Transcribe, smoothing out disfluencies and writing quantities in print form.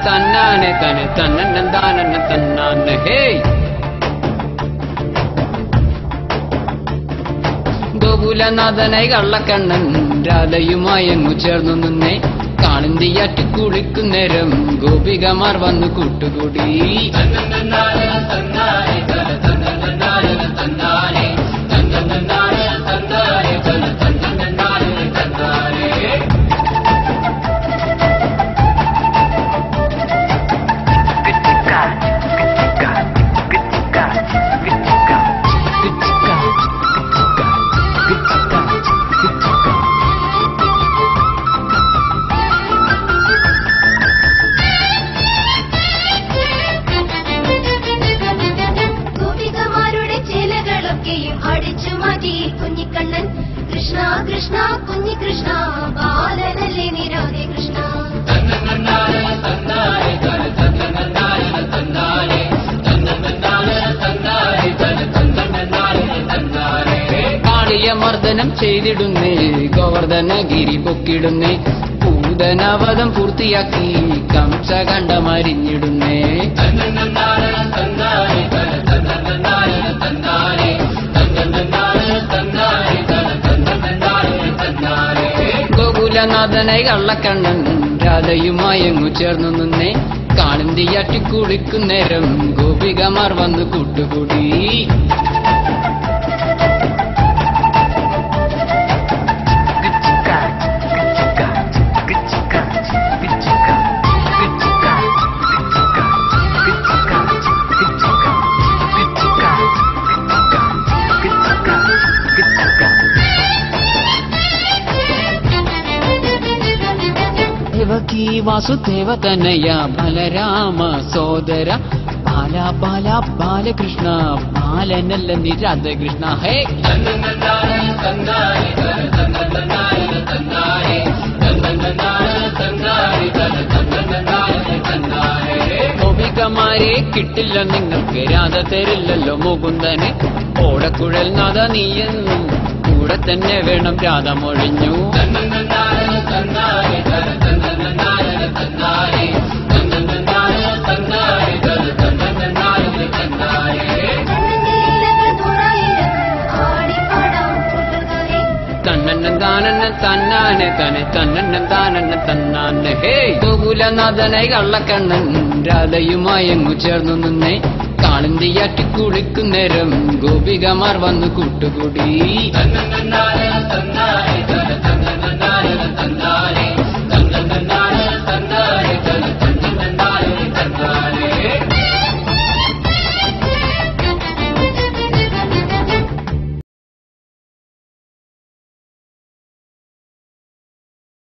തന്നാനെ തന്നെ തന്നന്നന്താനന്ന തന്നാനെ ഹേയ് ഗോകുലനാഥനായി കള്ളക്കണ്ണൻ രാധയുമായങ്ങു ചേർന്നു നിന്നേ കാളിന്തിയാറ്റി കുളിക്കുന്നേരം ഗോപികമാർ വന്നു കൂട്ടുകൂടി കുഞ്ഞിക്കണ്ണൻ കൃഷ്ണ കൃഷ്ണ കുഞ്ഞികൃഷ്ണ ബാലനല്ലേ നിരാധേ കൃഷ്ണ കാളിയമർദ്ദനം ചെയ്തിടുന്നേ ഗോവർദ്ധനഗിരി പൊക്കിടുന്നേ പൂതനവധം പൂർത്തിയാക്കി കംസകണ്ഠമരിഞ്ഞിടുന്നേ ഗോകുലനാഥനായി കള്ളക്കണ്ണൻ രാധയുമായങ്ങു ചേർന്നു നിന്നേ കാളിന്തിയാറ്റി കുളിക്കുന്നേരം ഗോപികമാർ വന്നു കൂട്ടുകൂടി ദേവകീ വാസുദേവ തനയ ബലരാമ സോദര ബാല ബാല ബാലകൃഷ്ണ ബാലനല്ല നിരാധകൃഷ്ണ ഹേ ഗോപികമാരെ കിട്ടില്ല നിങ്ങൾക്ക് രാധ തരില്ലല്ലോ മുകുന്ദനെ ഓടക്കുഴൽ നാഥ നീയെന്നും കൂടെ തന്നെ വേണം രാധ മൊഴിഞ്ഞു തന്നന്നന്താനന്ന തന്നാനെ തന്നെ തന്നന്നന്താനന്ന തന്നാനെ ഹേ ഗോകുലനാഥനായി കള്ളക്കണ്ണൻ രാധയുമായങ്ങു ചേർന്നു നിന്നേ കാളിന്തിയാറ്റി കുളിക്കുന്നേരം ഗോപികമാർ വന്നു കൂട്ടുകൂടി